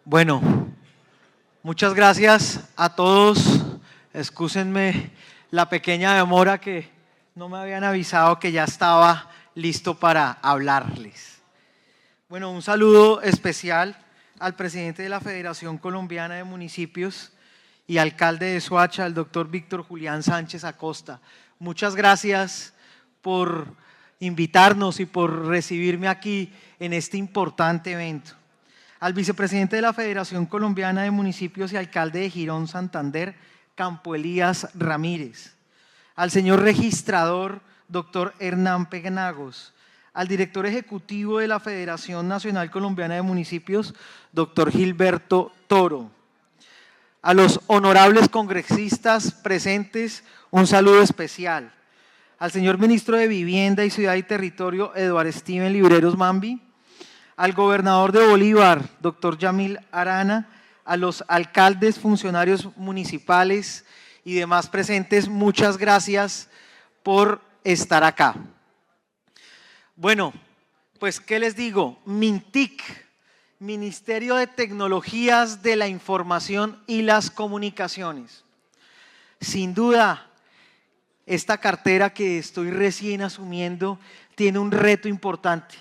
Bueno, muchas gracias a todos. Excúsenme la pequeña demora que no me habían avisado que ya estaba listo para hablarles. Bueno, un saludo especial al presidente de la Federación Colombiana de Municipios y alcalde de Soacha, el doctor Víctor Julián Sánchez Acosta. Muchas gracias por invitarnos y por recibirme aquí en este importante evento. Al vicepresidente de la Federación Colombiana de Municipios y alcalde de Girón, Santander, Campo Elías Ramírez. Al señor registrador, doctor Hernán Penagos. Al director ejecutivo de la Federación Nacional Colombiana de Municipios, doctor Gilberto Toro. A los honorables congresistas presentes, un saludo especial. Al señor ministro de Vivienda y Ciudad y Territorio, Eduardo Steven Libreros Mambi. Al gobernador de Bolívar, doctor Yamil Arana, a los alcaldes, funcionarios municipales y demás presentes, muchas gracias por estar acá. Bueno, pues ¿qué les digo? MINTIC, Ministerio de Tecnologías de la Información y las Comunicaciones. Sin duda, esta cartera que estoy recién asumiendo tiene un reto importante,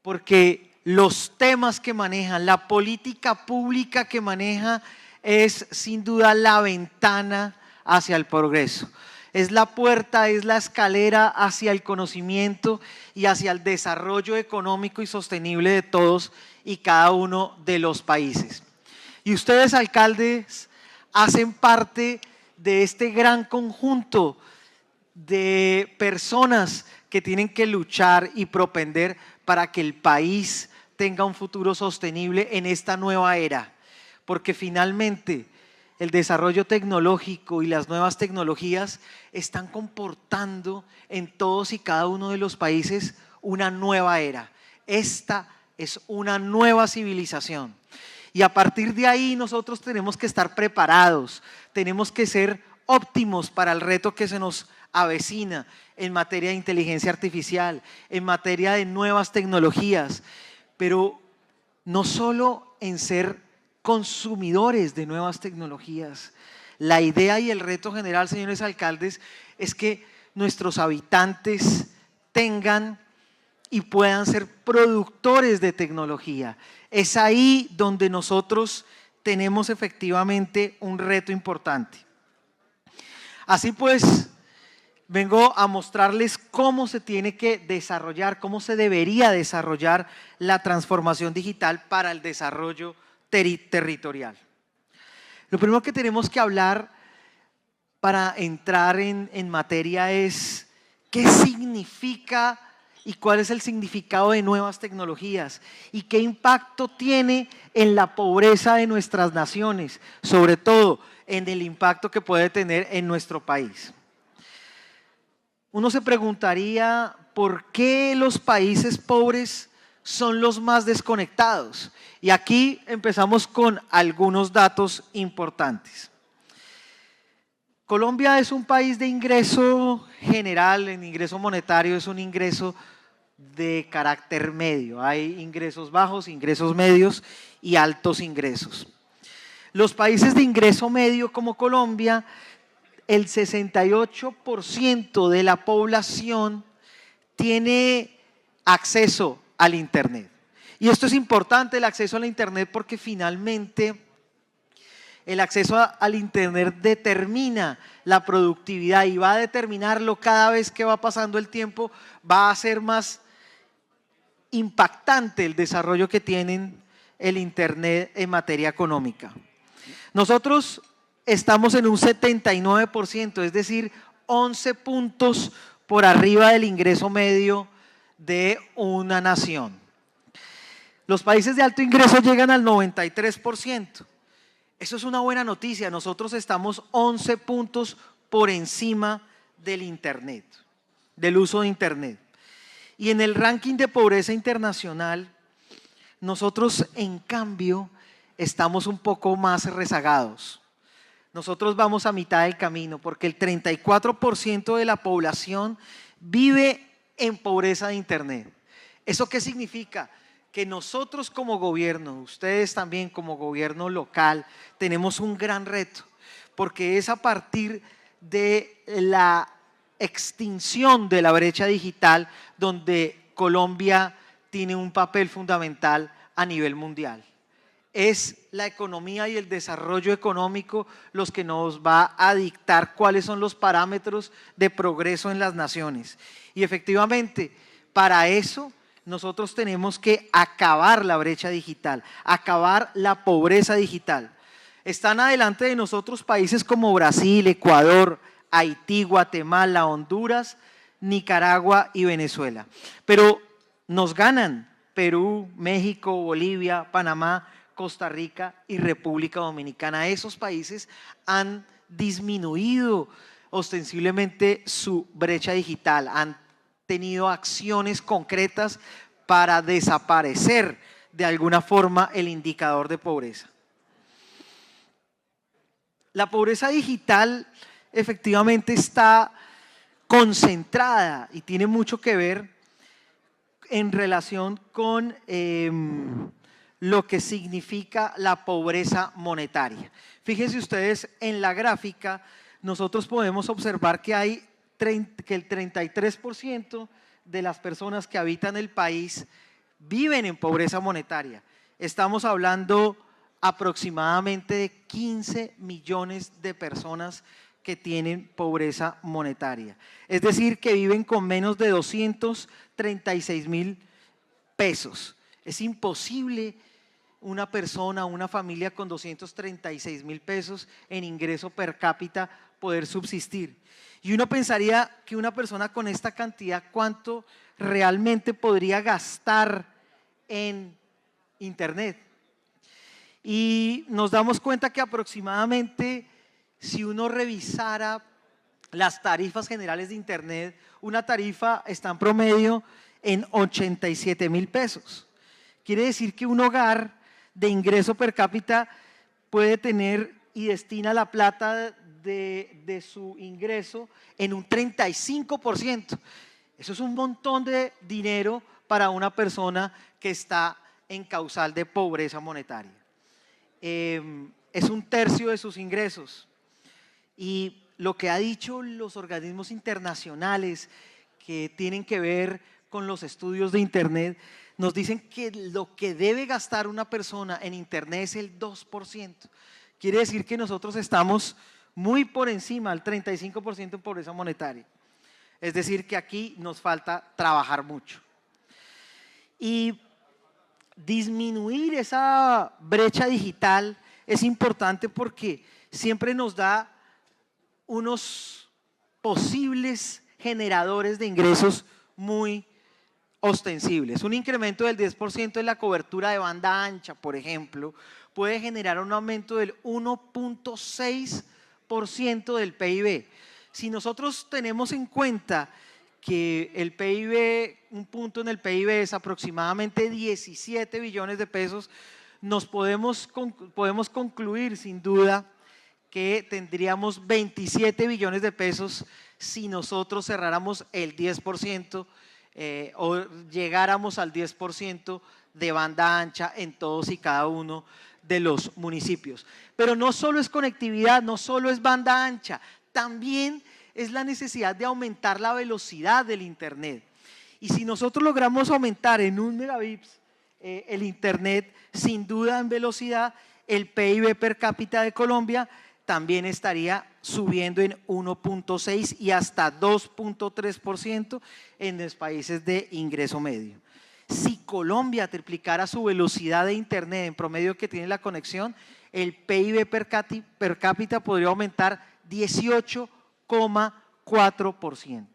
porque los temas que maneja, la política pública que maneja es sin duda la ventana hacia el progreso. Es la puerta, es la escalera hacia el conocimiento y hacia el desarrollo económico y sostenible de todos y cada uno de los países. Y ustedes, alcaldes, hacen parte de este gran conjunto de personas que tienen que luchar y propender para que el país tenga un futuro sostenible en esta nueva era, porque finalmente el desarrollo tecnológico y las nuevas tecnologías están comportando en todos y cada uno de los países una nueva era. Esta es una nueva civilización y a partir de ahí nosotros tenemos que estar preparados, tenemos que ser óptimos para el reto que se nos avecina en materia de inteligencia artificial, en materia de nuevas tecnologías, pero no solo en ser consumidores de nuevas tecnologías. La idea y el reto general, señores alcaldes, es que nuestros habitantes tengan y puedan ser productores de tecnología. Es ahí donde nosotros tenemos efectivamente un reto importante. Así pues, vengo a mostrarles cómo se tiene que desarrollar, cómo se debería desarrollar la transformación digital para el desarrollo territorial. Lo primero que tenemos que hablar para entrar en materia es qué significa y cuál es el significado de nuevas tecnologías y qué impacto tiene en la pobreza de nuestras naciones, sobre todo en el impacto que puede tener en nuestro país. Uno se preguntaría por qué los países pobres son los más desconectados. Y aquí empezamos con algunos datos importantes. Colombia es un país de ingreso general, en ingreso monetario es un ingreso de carácter medio. Hay ingresos bajos, ingresos medios y altos ingresos. Los países de ingreso medio como Colombia, el 68% de la población tiene acceso al Internet. Y esto es importante, el acceso al Internet, porque finalmente el acceso al Internet determina la productividad y va a determinarlo cada vez que va pasando el tiempo, va a ser más impactante el desarrollo que tienen el Internet en materia económica. Nosotros estamos en un 79%, es decir, 11 puntos por arriba del ingreso medio de una nación. Los países de alto ingreso llegan al 93%. Eso es una buena noticia. Nosotros estamos 11 puntos por encima del Internet, del uso de Internet. Y en el ranking de pobreza internacional, nosotros en cambio estamos un poco más rezagados. Nosotros vamos a mitad del camino porque el 34% de la población vive en pobreza de Internet. ¿Eso qué significa? que nosotros como gobierno, ustedes también como gobierno local, tenemos un gran reto, porque es a partir de la extinción de la brecha digital donde Colombia tiene un papel fundamental a nivel mundial. Es la economía y el desarrollo económico los que nos va a dictar cuáles son los parámetros de progreso en las naciones. Y efectivamente, para eso nosotros tenemos que acabar la brecha digital, acabar la pobreza digital. Están adelante de nosotros países como Brasil, Ecuador, Haití, Guatemala, Honduras, Nicaragua y Venezuela. Pero nos ganan Perú, México, Bolivia, Panamá, Costa Rica y República Dominicana. Esos países han disminuido ostensiblemente su brecha digital, han tenido acciones concretas para desaparecer de alguna forma el indicador de pobreza. La pobreza digital efectivamente está concentrada y tiene mucho que ver en relación con lo que significa la pobreza monetaria. Fíjense ustedes en la gráfica, nosotros podemos observar que hay que el 33% de las personas que habitan el país viven en pobreza monetaria. Estamos hablando aproximadamente de 15 millones de personas que tienen pobreza monetaria. Es decir, que viven con menos de 236.000 pesos. Es imposible una persona, una familia con 236.000 pesos en ingreso per cápita poder subsistir. Y uno pensaría que una persona con esta cantidad, ¿cuánto realmente podría gastar en internet? Y nos damos cuenta que aproximadamente, si uno revisara las tarifas generales de internet, una tarifa está en promedio en 87.000 pesos. Quiere decir que un hogar de ingreso per cápita puede tener y destina la plata de su ingreso en un 35%. Eso es un montón de dinero para una persona que está en causal de pobreza monetaria. Es un tercio de sus ingresos. Y lo que ha dicho los organismos internacionales que tienen que ver con los estudios de internet, nos dicen que lo que debe gastar una persona en internet es el 2%. Quiere decir que nosotros estamos muy por encima del 35% en pobreza monetaria. Es decir, que aquí nos falta trabajar mucho. Y disminuir esa brecha digital es importante porque siempre nos da unos posibles generadores de ingresos muy ostensibles. Un incremento del 10% en la cobertura de banda ancha, por ejemplo, puede generar un aumento del 1.6% del PIB. Si nosotros tenemos en cuenta que el PIB, un punto en el PIB es aproximadamente 17 billones de pesos, podemos concluir sin duda que tendríamos 27 billones de pesos si nosotros cerráramos el 10% o llegáramos al 10% de banda ancha en todos y cada uno de los municipios. Pero no solo es conectividad, no solo es banda ancha, también es la necesidad de aumentar la velocidad del internet. Y si nosotros logramos aumentar en 1 megabits el internet, sin duda en velocidad, el PIB per cápita de Colombia también estaría subiendo en 1.6 y hasta 2.3% en los países de ingreso medio. Si Colombia triplicara su velocidad de internet en promedio que tiene la conexión, el PIB per cápita podría aumentar 18,4%.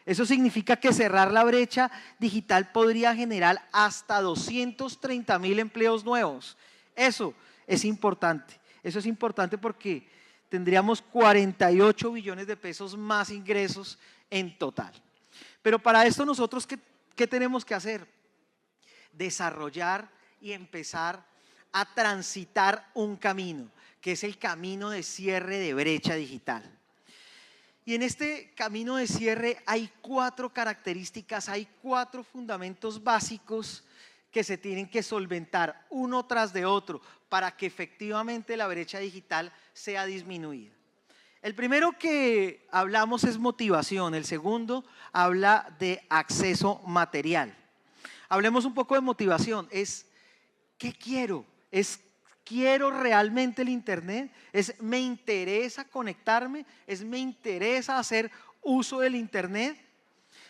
Eso significa que cerrar la brecha digital podría generar hasta 230.000 empleos nuevos. Eso es importante. Eso es importante porque tendríamos 48 billones de pesos más ingresos en total. Pero para esto nosotros, ¿qué tenemos que hacer? Desarrollar y empezar a transitar un camino, que es el camino de cierre de brecha digital. Y en este camino de cierre hay 4 características, hay 4 fundamentos básicos que se tienen que solventar uno tras de otro para que efectivamente la brecha digital sea disminuida. El primero que hablamos es motivación, el segundo habla de acceso material. Hablemos un poco de motivación, es ¿qué quiero? Es ¿quiero realmente el internet? Es ¿me interesa conectarme? Es ¿me interesa hacer uso del internet?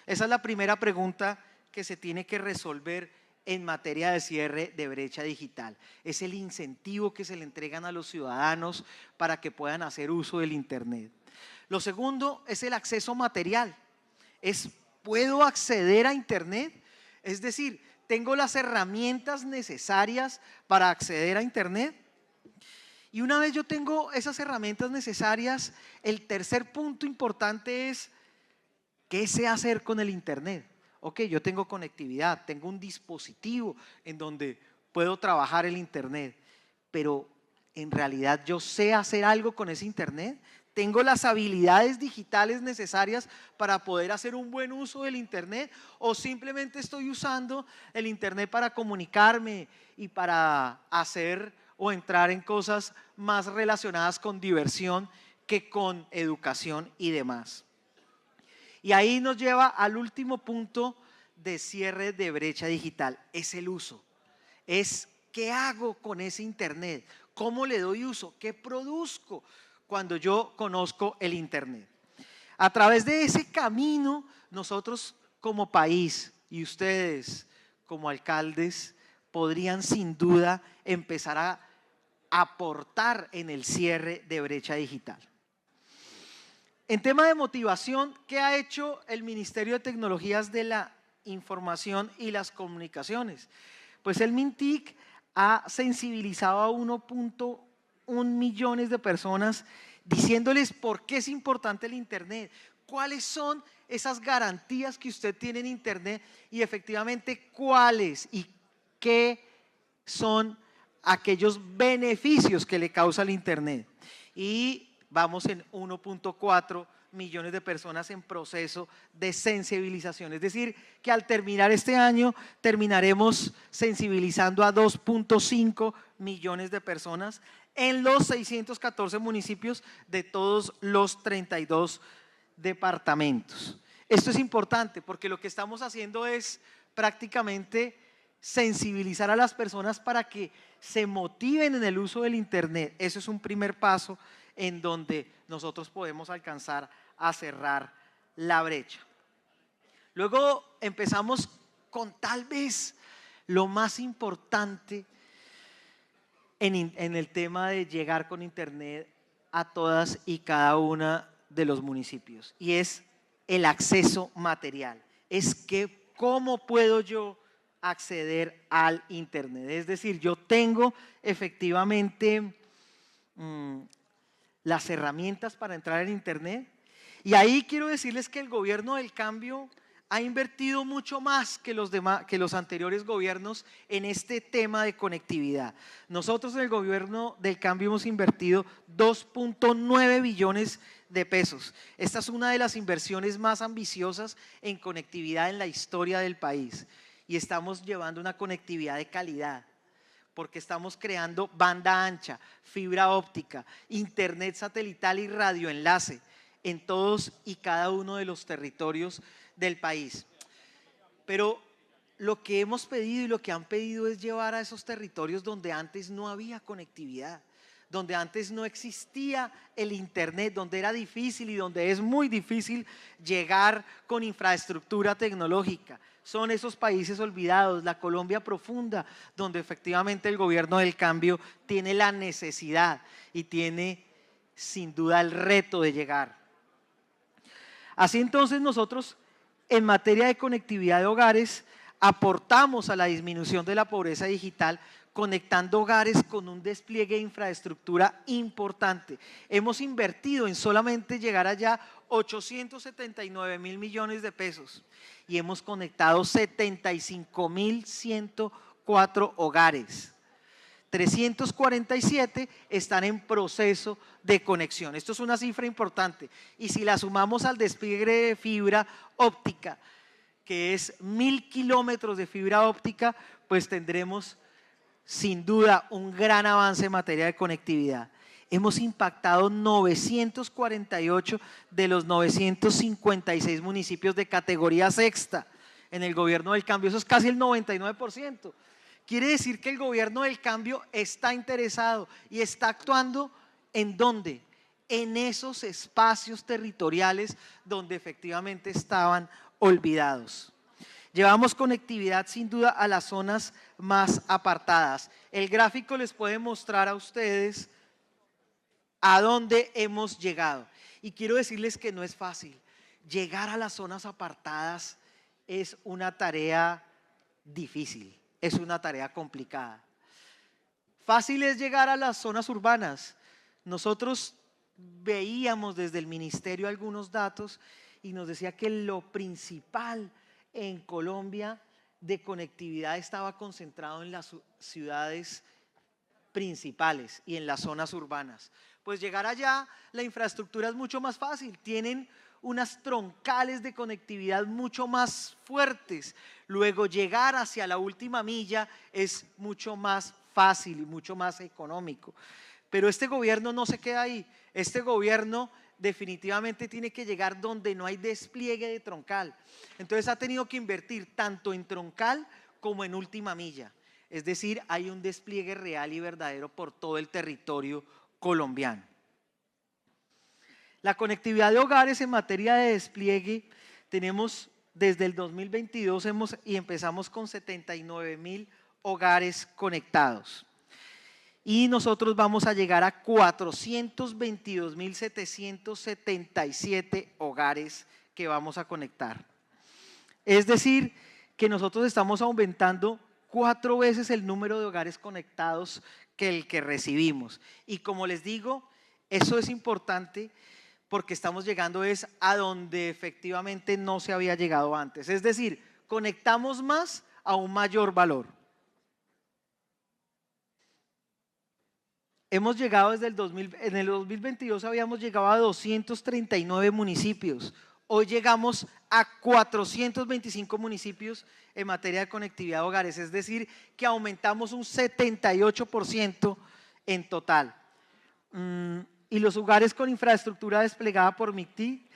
Esa es la primera pregunta que se tiene que resolver en materia de cierre de brecha digital. Es el incentivo que se le entregan a los ciudadanos para que puedan hacer uso del internet. Lo segundo es el acceso material. Es ¿puedo acceder a internet? Es decir, ¿tengo las herramientas necesarias para acceder a internet? Y una vez yo tengo esas herramientas necesarias, el tercer punto importante es ¿qué sé hacer con el internet? Ok, yo tengo conectividad, tengo un dispositivo en donde puedo trabajar el internet, pero en realidad yo sé hacer algo con ese internet. ¿Tengo las habilidades digitales necesarias para poder hacer un buen uso del internet? ¿O simplemente estoy usando el internet para comunicarme y para hacer o entrar en cosas más relacionadas con diversión que con educación y demás? Y ahí nos lleva al último punto de cierre de brecha digital, es el uso. Es ¿qué hago con ese internet? ¿Cómo le doy uso? ¿Qué produzco cuando yo conozco el internet? A través de ese camino, nosotros como país y ustedes como alcaldes podrían sin duda empezar a aportar en el cierre de brecha digital. En tema de motivación, ¿qué ha hecho el Ministerio de Tecnologías de la Información y las Comunicaciones? Pues el MINTIC ha sensibilizado a 1.1 millones de personas diciéndoles por qué es importante el internet, cuáles son esas garantías que usted tiene en internet y efectivamente cuáles y qué son aquellos beneficios que le causa el internet. Y vamos en 1.4 millones de personas en proceso de sensibilización. Es decir, que al terminar este año terminaremos sensibilizando a 2.5 millones de personas en los 614 municipios de todos los 32 departamentos. Esto es importante porque lo que estamos haciendo es prácticamente sensibilizar a las personas para que se motiven en el uso del internet. Eso es un primer paso en donde nosotros podemos alcanzar a cerrar la brecha. Luego empezamos con tal vez lo más importante en el tema de llegar con internet a todas y cada una de los municipios, y es el acceso material. Es que ¿cómo puedo yo acceder al internet? Es decir, yo tengo efectivamente las herramientas para entrar en internet. Y ahí quiero decirles que el gobierno del cambio ha invertido mucho más que los anteriores gobiernos en este tema de conectividad. Nosotros en el gobierno del cambio hemos invertido 2.9 billones de pesos. Esta es una de las inversiones más ambiciosas en conectividad en la historia del país. Y estamos llevando una conectividad de calidad, porque estamos creando banda ancha, fibra óptica, internet satelital y radioenlace en todos y cada uno de los territorios del país. Pero lo que hemos pedido y lo que han pedido es llevar a esos territorios donde antes no había conectividad, donde antes no existía el internet, donde era difícil y donde es muy difícil llegar con infraestructura tecnológica. Son esos países olvidados, la Colombia profunda, donde efectivamente el gobierno del cambio tiene la necesidad y tiene sin duda el reto de llegar. Así entonces nosotros en materia de conectividad de hogares aportamos a la disminución de la pobreza digital conectando hogares con un despliegue de infraestructura importante. Hemos invertido en solamente llegar allá 879.000 millones de pesos y hemos conectado 75.104 hogares. 347 están en proceso de conexión. Esto es una cifra importante y si la sumamos al despliegue de fibra óptica, que es 1.000 kilómetros de fibra óptica, pues tendremos sin duda un gran avance en materia de conectividad. Hemos impactado 948 de los 956 municipios de categoría sexta en el gobierno del cambio. Eso es casi el 99%. Quiere decir que el gobierno del cambio está interesado y está actuando ¿en dónde? En esos espacios territoriales donde efectivamente estaban olvidados. Llevamos conectividad sin duda a las zonas más apartadas. El gráfico les puede mostrar a ustedes a dónde hemos llegado. Y quiero decirles que no es fácil. Llegar a las zonas apartadas es una tarea difícil, es una tarea complicada. Fácil es llegar a las zonas urbanas. Nosotros veíamos desde el ministerio algunos datos y nos decía que lo principal en Colombia de conectividad estaba concentrado en las ciudades principales y en las zonas urbanas. Pues llegar allá, la infraestructura es mucho más fácil, tienen unas troncales de conectividad mucho más fuertes. Luego llegar hacia la última milla es mucho más fácil y mucho más económico. Pero este gobierno no se queda ahí, este gobierno definitivamente tiene que llegar donde no hay despliegue de troncal. Entonces ha tenido que invertir tanto en troncal como en última milla. Es decir, hay un despliegue real y verdadero por todo el territorio colombiano. La conectividad de hogares en materia de despliegue, tenemos desde el 2022 y empezamos con 79,000 hogares conectados. Y nosotros vamos a llegar a 422,777 hogares que vamos a conectar. Es decir, que nosotros estamos aumentando 4 veces el número de hogares conectados que el que recibimos. Y como les digo, eso es importante porque estamos llegando a donde efectivamente no se había llegado antes. Es decir, conectamos más a un mayor valor. Hemos llegado en el 2022 habíamos llegado a 239 municipios. Hoy llegamos a 425 municipios en materia de conectividad de hogares, es decir, que aumentamos un 78% en total. Y los hogares con infraestructura desplegada por MICTIC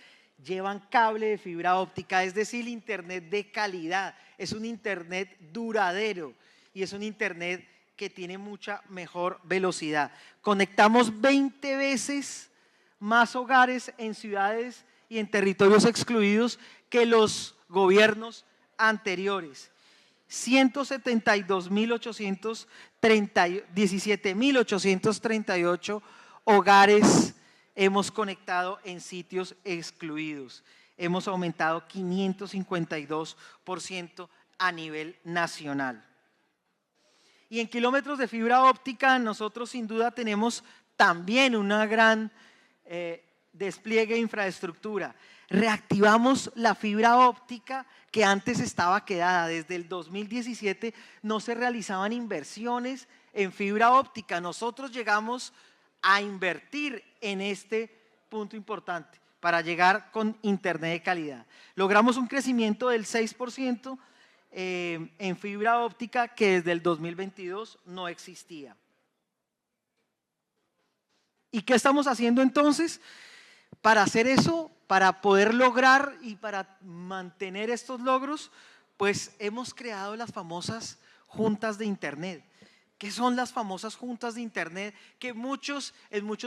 llevan cable de fibra óptica, es decir, internet de calidad, es un internet duradero y es un internet que tiene mucha mejor velocidad. Conectamos 20 veces más hogares en ciudades y en territorios excluidos que los gobiernos anteriores. 17,838 hogares hemos conectado en sitios excluidos. Hemos aumentado 552% a nivel nacional. Y en kilómetros de fibra óptica nosotros sin duda tenemos también una gran despliegue de infraestructura. Reactivamos la fibra óptica que antes estaba quedada. Desde el 2017 no se realizaban inversiones en fibra óptica. Nosotros llegamos a invertir en este punto importante para llegar con internet de calidad. Logramos un crecimiento del 6% en fibra óptica que desde el 2022 no existía. ¿Y qué estamos haciendo entonces? Para hacer eso, para poder lograr y para mantener estos logros, pues hemos creado las famosas juntas de internet. ¿Qué son las famosas juntas de internet? Que en muchos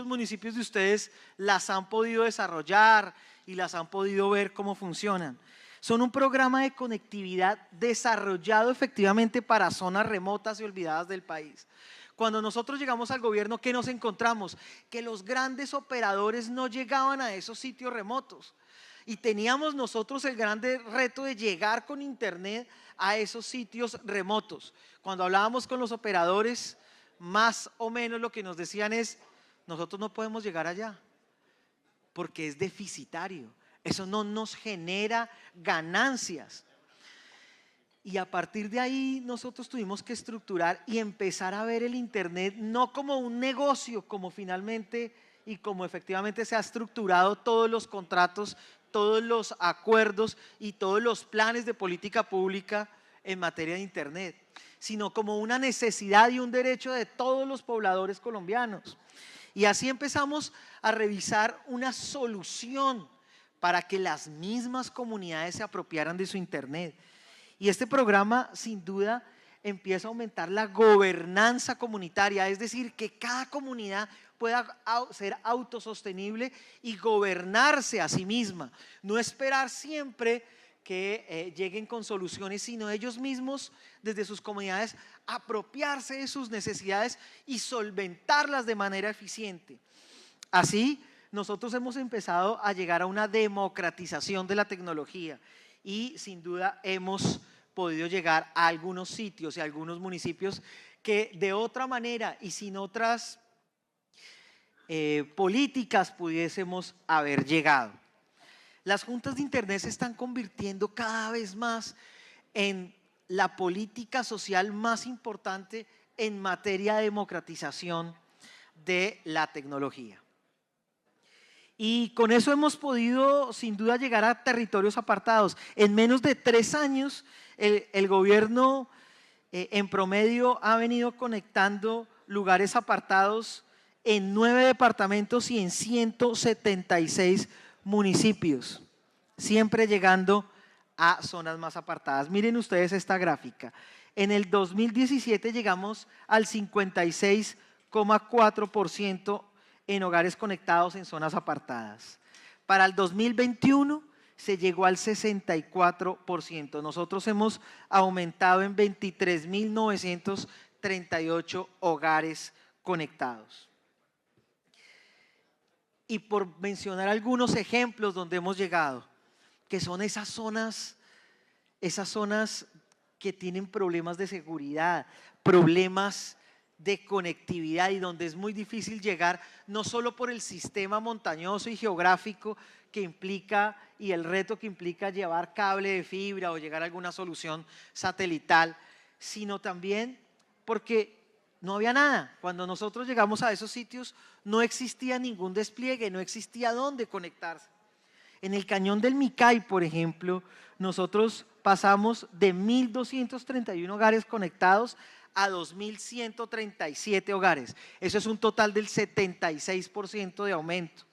municipios de ustedes las han podido desarrollar y las han podido ver cómo funcionan. Son un programa de conectividad desarrollado efectivamente para zonas remotas y olvidadas del país. Cuando nosotros llegamos al gobierno, ¿qué nos encontramos? Que los grandes operadores no llegaban a esos sitios remotos. Y teníamos nosotros el grande reto de llegar con internet a esos sitios remotos. Cuando hablábamos con los operadores, más o menos lo que nos decían es, nosotros no podemos llegar allá porque es deficitario. Eso no nos genera ganancias. Y a partir de ahí nosotros tuvimos que estructurar y empezar a ver el internet no como un negocio, como finalmente y como efectivamente se ha estructurado todos los contratos, todos los acuerdos y todos los planes de política pública en materia de Internet, sino como una necesidad y un derecho de todos los pobladores colombianos. Y así empezamos a revisar una solución para que las mismas comunidades se apropiaran de su Internet. Y este programa, sin duda, empieza a aumentar la gobernanza comunitaria, es decir, que cada comunidad pueda ser autosostenible y gobernarse a sí misma, no esperar siempre que lleguen con soluciones, sino ellos mismos desde sus comunidades apropiarse de sus necesidades y solventarlas de manera eficiente. Así, nosotros hemos empezado a llegar a una democratización de la tecnología y sin duda hemos podido llegar a algunos sitios y a algunos municipios que de otra manera y sin otras políticas pudiésemos haber llegado. Las juntas de Internet se están convirtiendo cada vez más en la política social más importante en materia de democratización de la tecnología. Y con eso hemos podido sin duda llegar a territorios apartados. En menos de 3 años el gobierno en promedio ha venido conectando lugares apartados en 9 departamentos y en 176 municipios, siempre llegando a zonas más apartadas. Miren ustedes esta gráfica. En el 2017 llegamos al 56,4% en hogares conectados en zonas apartadas. Para el 2021 se llegó al 64%. Nosotros hemos aumentado en 23.938 hogares conectados. Y por mencionar algunos ejemplos donde hemos llegado, que son esas zonas que tienen problemas de seguridad, problemas de conectividad y donde es muy difícil llegar, no solo por el sistema montañoso y geográfico que implica y el reto que implica llevar cable de fibra o llegar a alguna solución satelital, sino también porque no había nada. Cuando nosotros llegamos a esos sitios no existía ningún despliegue, no existía dónde conectarse. En el Cañón del Micay, por ejemplo, nosotros pasamos de 1.231 hogares conectados a 2.137 hogares. Eso es un total del 76% de aumento.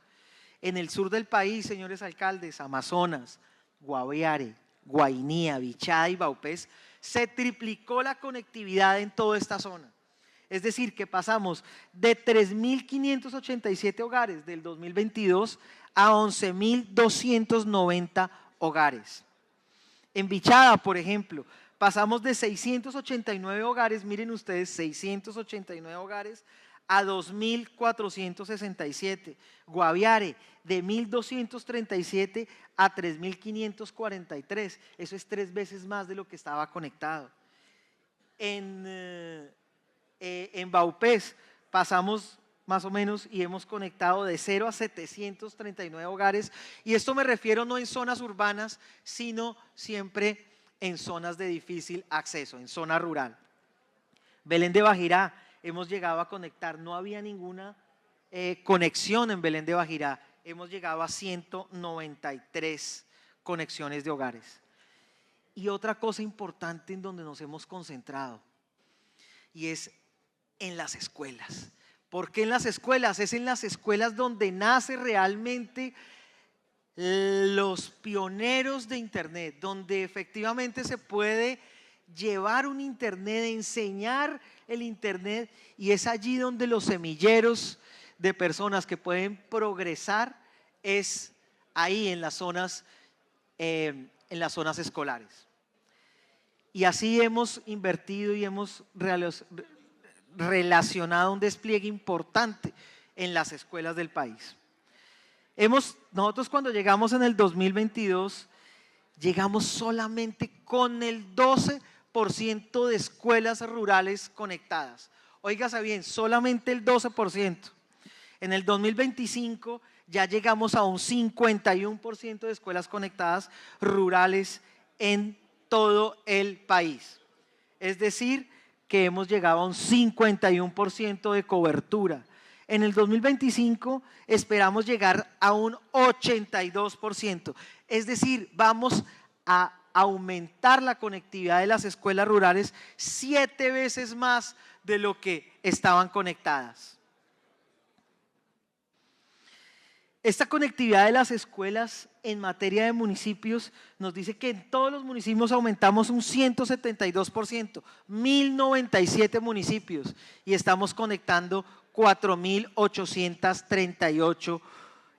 En el sur del país, señores alcaldes, Amazonas, Guaviare, Guainía, Bichada y Vaupés, se triplicó la conectividad en toda esta zona. Es decir, que pasamos de 3.587 hogares del 2022 a 11.290 hogares. En Bichada, por ejemplo, pasamos de 689 hogares, miren ustedes, 689 hogares a 2.467. Guaviare, de 1.237 a 3.543. Eso es 3 veces más de lo que estaba conectado. En Vaupés pasamos más o menos y hemos conectado de 0 a 739 hogares, y esto me refiero no en zonas urbanas, sino siempre en zonas de difícil acceso, en zona rural. Belén de Bajirá, hemos llegado a conectar, no había ninguna conexión en Belén de Bajirá, hemos llegado a 193 conexiones de hogares. Y otra cosa importante en donde nos hemos concentrado, y es en las escuelas. ¿Por qué en las escuelas? Es en las escuelas donde nace realmente los pioneros de Internet, donde efectivamente se puede llevar un Internet, enseñar el Internet, y es allí donde los semilleros de personas que pueden progresar es ahí en las zonas escolares. Y así hemos invertido y hemos relacionado un despliegue importante en las escuelas del país. Nosotros cuando llegamos en el 2022, llegamos solamente con el 12% de escuelas rurales conectadas. Óigase bien, solamente el 12%. En el 2025 ya llegamos a un 51% de escuelas conectadas rurales en todo el país. Es decir, que hemos llegado a un 51% de cobertura. En el 2025 esperamos llegar a un 82%. Es decir, vamos a aumentar la conectividad de las escuelas rurales 7 veces más de lo que estaban conectadas. Esta conectividad de las escuelas en materia de municipios nos dice que en todos los municipios aumentamos un 172%, 1.097 municipios, y estamos conectando 4.838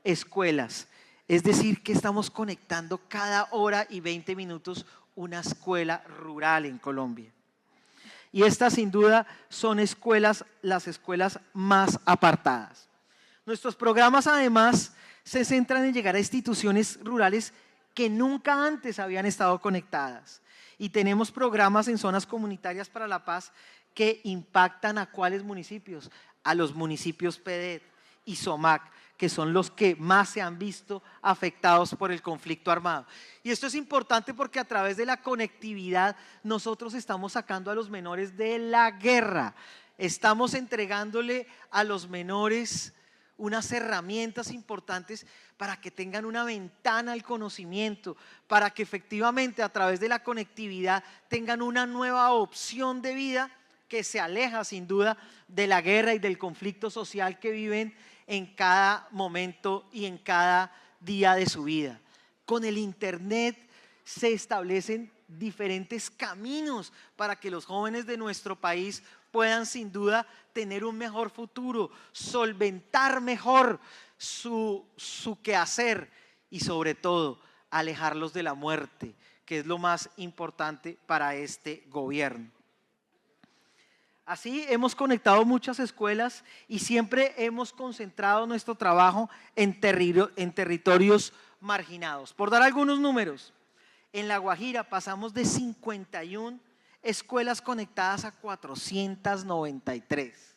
escuelas. Es decir, que estamos conectando cada hora y 20 minutos una escuela rural en Colombia. Y estas sin duda son las escuelas más apartadas. Nuestros programas además se centran en llegar a instituciones rurales que nunca antes habían estado conectadas. Y tenemos programas en zonas comunitarias para la paz que impactan ¿a cuáles municipios? A los municipios PEDET y SOMAC, que son los que más se han visto afectados por el conflicto armado. Y esto es importante porque a través de la conectividad nosotros estamos sacando a los menores de la guerra. Estamos entregándole a los menores unas herramientas importantes para que tengan una ventana al conocimiento, para que efectivamente a través de la conectividad tengan una nueva opción de vida que se aleja sin duda de la guerra y del conflicto social que viven en cada momento y en cada día de su vida. Con el internet se establecen diferentes caminos para que los jóvenes de nuestro país puedan sin duda tener un mejor futuro, solventar mejor su quehacer y sobre todo alejarlos de la muerte, que es lo más importante para este gobierno. Así hemos conectado muchas escuelas y siempre hemos concentrado nuestro trabajo en territorios marginados. Por dar algunos números, en La Guajira pasamos de 51 escuelas conectadas a 493.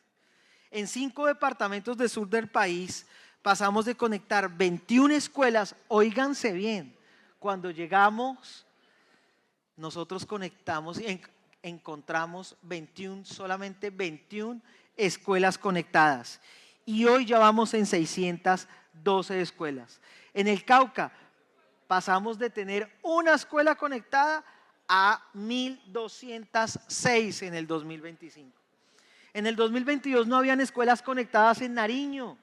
En 5 departamentos del sur del país pasamos de conectar 21 escuelas, óiganse bien, cuando llegamos nosotros conectamos y encontramos solamente 21 escuelas conectadas y hoy ya vamos en 612 escuelas. En el Cauca pasamos de tener una escuela conectada a 1.206 en el 2025. En el 2022 no habían escuelas conectadas en Nariño,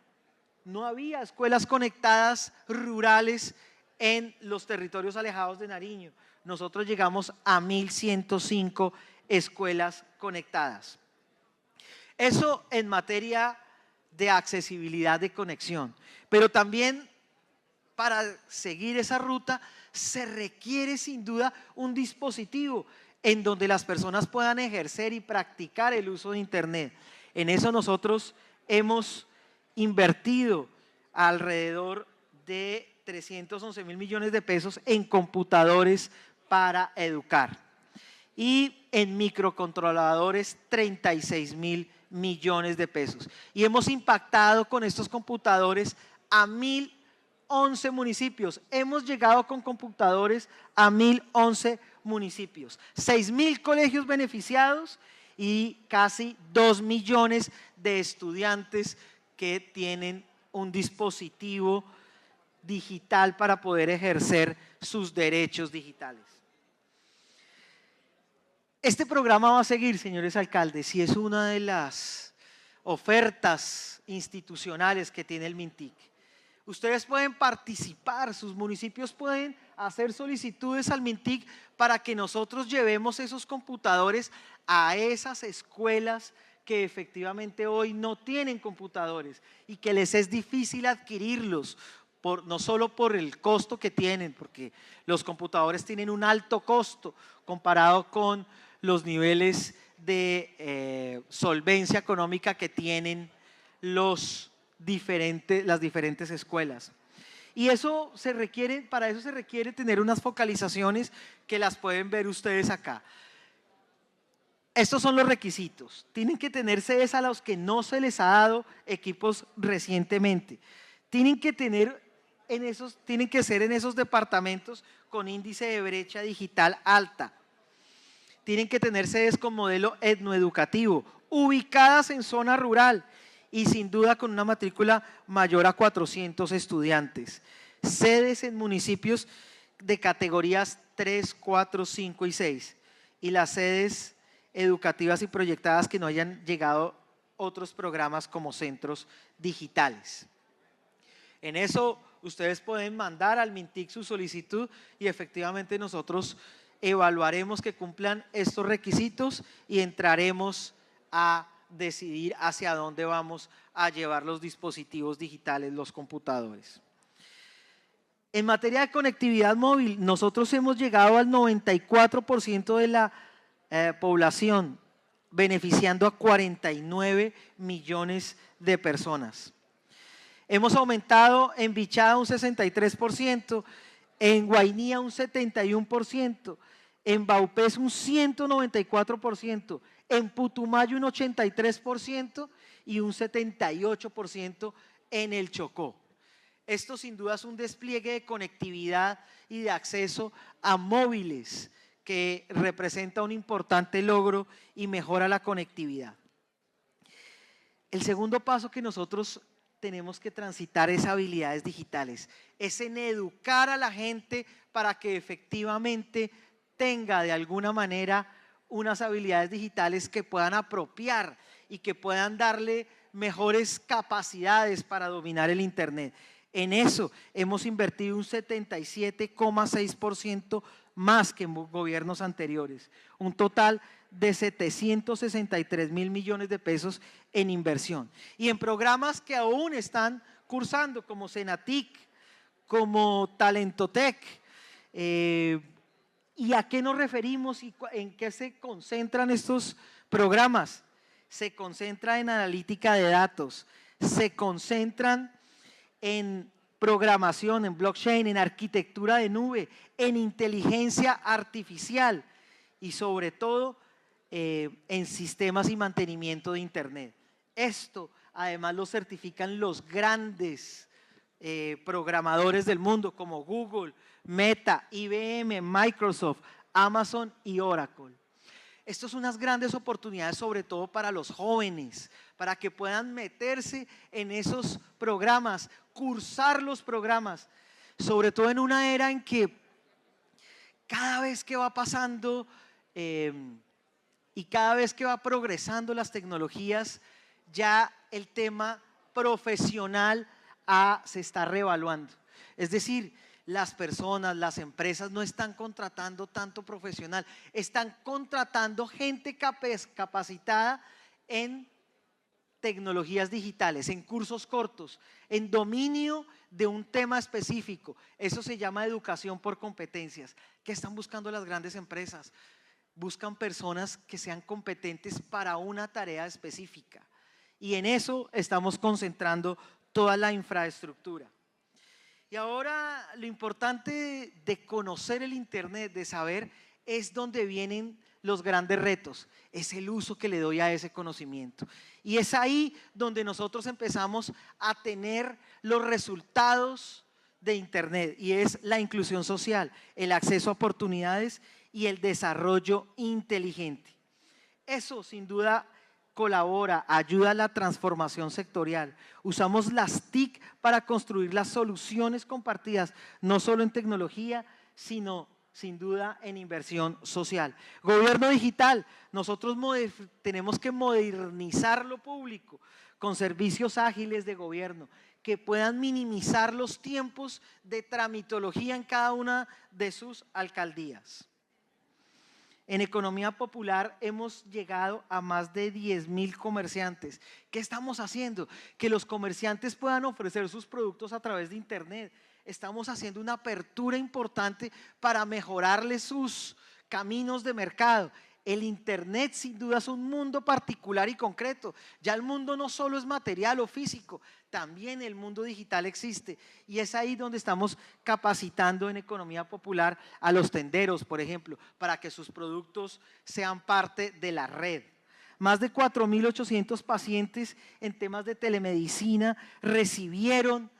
no había escuelas conectadas rurales en los territorios alejados de Nariño. Nosotros llegamos a 1.105 escuelas conectadas. Eso en materia de accesibilidad de conexión, pero también para seguir esa ruta se requiere sin duda un dispositivo en donde las personas puedan ejercer y practicar el uso de internet. En eso nosotros hemos invertido alrededor de 311.000 millones de pesos en computadores para educar y en microcontroladores 36.000 millones de pesos. Y hemos impactado con estos computadores a 1.011 municipios. Hemos llegado con computadores a 1.011 municipios, 6.000 colegios beneficiados y casi 2 millones de estudiantes que tienen un dispositivo digital para poder ejercer sus derechos digitales. Este programa va a seguir, señores alcaldes, y es una de las ofertas institucionales que tiene el MINTIC. Ustedes pueden participar, sus municipios pueden hacer solicitudes al MINTIC para que nosotros llevemos esos computadores a esas escuelas que efectivamente hoy no tienen computadores y que les es difícil adquirirlos, no solo por el costo que tienen, porque los computadores tienen un alto costo comparado con los niveles de solvencia económica que tienen las diferentes escuelas. Y eso para eso se requiere tener unas focalizaciones que las pueden ver ustedes acá. Estos son los requisitos. Tienen que tener sedes a los que no se les ha dado equipos recientemente. Tienen que ser en esos departamentos con índice de brecha digital alta. Tienen que tener sedes con modelo etnoeducativo, ubicadas en zona rural y sin duda con una matrícula mayor a 400 estudiantes. Sedes en municipios de categorías 3, 4, 5 y 6 y las sedes educativas y proyectadas que no hayan llegado otros programas como centros digitales. En eso ustedes pueden mandar al MINTIC su solicitud y efectivamente nosotros evaluaremos que cumplan estos requisitos y entraremos a decidir hacia dónde vamos a llevar los dispositivos digitales, los computadores. En materia de conectividad móvil, nosotros hemos llegado al 94% de la población, beneficiando a 49 millones de personas. Hemos aumentado en Bichada un 63%, en Guainía un 71%, en Baupés un 194%, en Putumayo un 83% y un 78% en el Chocó. Esto sin duda es un despliegue de conectividad y de acceso a móviles que representa un importante logro y mejora la conectividad. El segundo paso que nosotros tenemos que transitar es habilidades digitales, es en educar a la gente para que efectivamente tenga de alguna manera unas habilidades digitales que puedan apropiar y que puedan darle mejores capacidades para dominar el Internet. En eso hemos invertido un 77,6% más que en gobiernos anteriores, un total de 763.000 millones de pesos en inversión. Y en programas que aún están cursando como Senatic, como Talentotec. ¿Y a qué nos referimos y en qué se concentran estos programas? Se concentra en analítica de datos, se concentran en programación, en blockchain, en arquitectura de nube, en inteligencia artificial y sobre todo en sistemas y mantenimiento de Internet. Esto además lo certifican los grandes programadores del mundo como Google, Meta, IBM, Microsoft, Amazon y Oracle. Estas son unas grandes oportunidades sobre todo para los jóvenes, para que puedan meterse en esos programas, cursar los programas, sobre todo en una era en que cada vez que va pasando y cada vez que va progresando las tecnologías, ya el tema profesional se está reevaluando. Es decir, las personas, las empresas no están contratando tanto profesional, están contratando gente capacitada en tecnologías digitales, en cursos cortos, en dominio de un tema específico. Eso se llama educación por competencias. ¿Qué están buscando las grandes empresas? Buscan personas que sean competentes para una tarea específica. Y en eso estamos concentrando toda la infraestructura. Y ahora lo importante de conocer el Internet, de saber, es donde vienen los grandes retos, es el uso que le doy a ese conocimiento. Y es ahí donde nosotros empezamos a tener los resultados de Internet y es la inclusión social, el acceso a oportunidades y el desarrollo inteligente. Eso sin duda colabora, ayuda a la transformación sectorial. Usamos las TIC para construir las soluciones compartidas, no solo en tecnología, sino sin duda en inversión social. Gobierno digital, nosotros tenemos que modernizar lo público con servicios ágiles de gobierno que puedan minimizar los tiempos de tramitología en cada una de sus alcaldías. En economía popular hemos llegado a más de 10.000 comerciantes. ¿Qué estamos haciendo? Que los comerciantes puedan ofrecer sus productos a través de Internet. Estamos haciendo una apertura importante para mejorarles sus caminos de mercado. El Internet sin duda es un mundo particular y concreto. Ya el mundo no solo es material o físico, también el mundo digital existe. Y es ahí donde estamos capacitando en economía popular a los tenderos, por ejemplo, para que sus productos sean parte de la red. Más de 4.800 pacientes en temas de telemedicina recibieron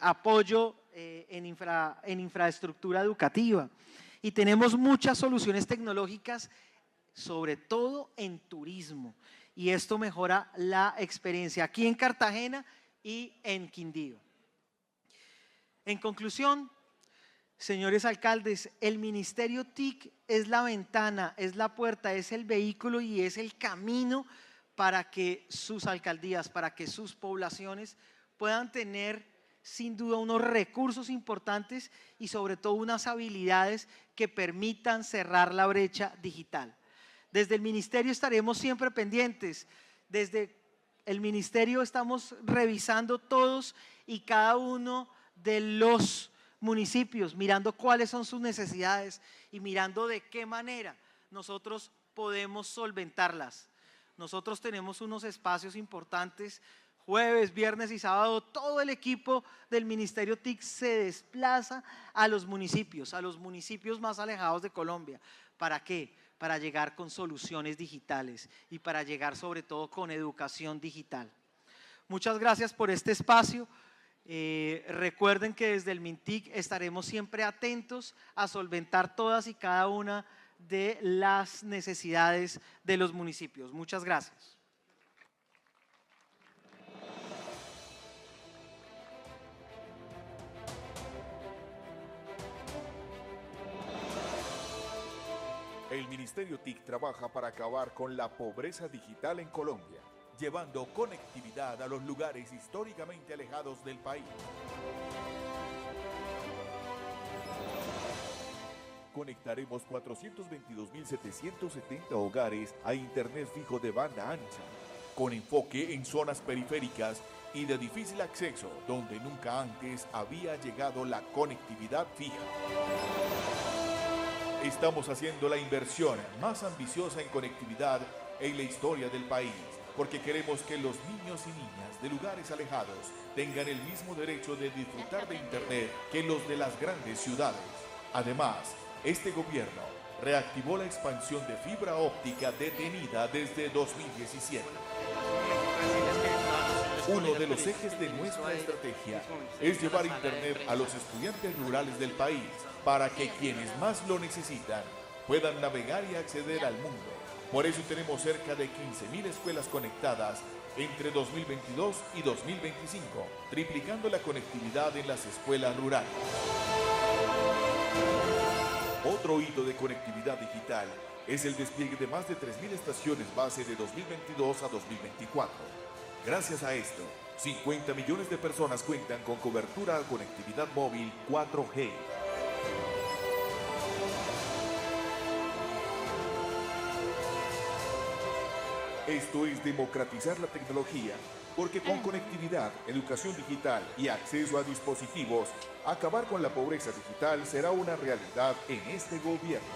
apoyo en infraestructura educativa. Y tenemos muchas soluciones tecnológicas, sobre todo en turismo. Y esto mejora la experiencia aquí en Cartagena y en Quindío. En conclusión, Señores alcaldes, el Ministerio TIC es la ventana, es la puerta, es el vehículo y es el camino para que sus alcaldías, para que sus poblaciones puedan tener sin duda unos recursos importantes y sobre todo unas habilidades que permitan cerrar la brecha digital. Desde el Ministerio estaremos siempre pendientes, desde el Ministerio estamos revisando todos y cada uno de los municipios, mirando cuáles son sus necesidades y mirando de qué manera nosotros podemos solventarlas. Nosotros tenemos unos espacios importantes, jueves, viernes y sábado, todo el equipo del Ministerio TIC se desplaza a los municipios más alejados de Colombia. ¿Para qué? Para llegar con soluciones digitales y para llegar sobre todo con educación digital. Muchas gracias por este espacio. Recuerden que desde el MINTIC estaremos siempre atentos a solventar todas y cada una de las necesidades de los municipios. Muchas gracias. El Ministerio TIC trabaja para acabar con la pobreza digital en Colombia, llevando conectividad a los lugares históricamente alejados del país. Conectaremos 422.770 hogares a Internet fijo de banda ancha, con enfoque en zonas periféricas y de difícil acceso, donde nunca antes había llegado la conectividad fija. Estamos haciendo la inversión más ambiciosa en conectividad en la historia del país, porque queremos que los niños y niñas de lugares alejados tengan el mismo derecho de disfrutar de Internet que los de las grandes ciudades. Además, este gobierno reactivó la expansión de fibra óptica detenida desde 2017. Uno de los ejes de nuestra estrategia es llevar Internet a los estudiantes rurales del país para que quienes más lo necesitan puedan navegar y acceder al mundo. Por eso tenemos cerca de 15.000 escuelas conectadas entre 2022 y 2025, triplicando la conectividad en las escuelas rurales. Otro hito de conectividad digital es el despliegue de más de 3.000 estaciones base de 2022 a 2024. Gracias a esto, 50 millones de personas cuentan con cobertura de conectividad móvil 4G. Esto es democratizar la tecnología, porque con conectividad, educación digital y acceso a dispositivos, acabar con la pobreza digital será una realidad en este gobierno.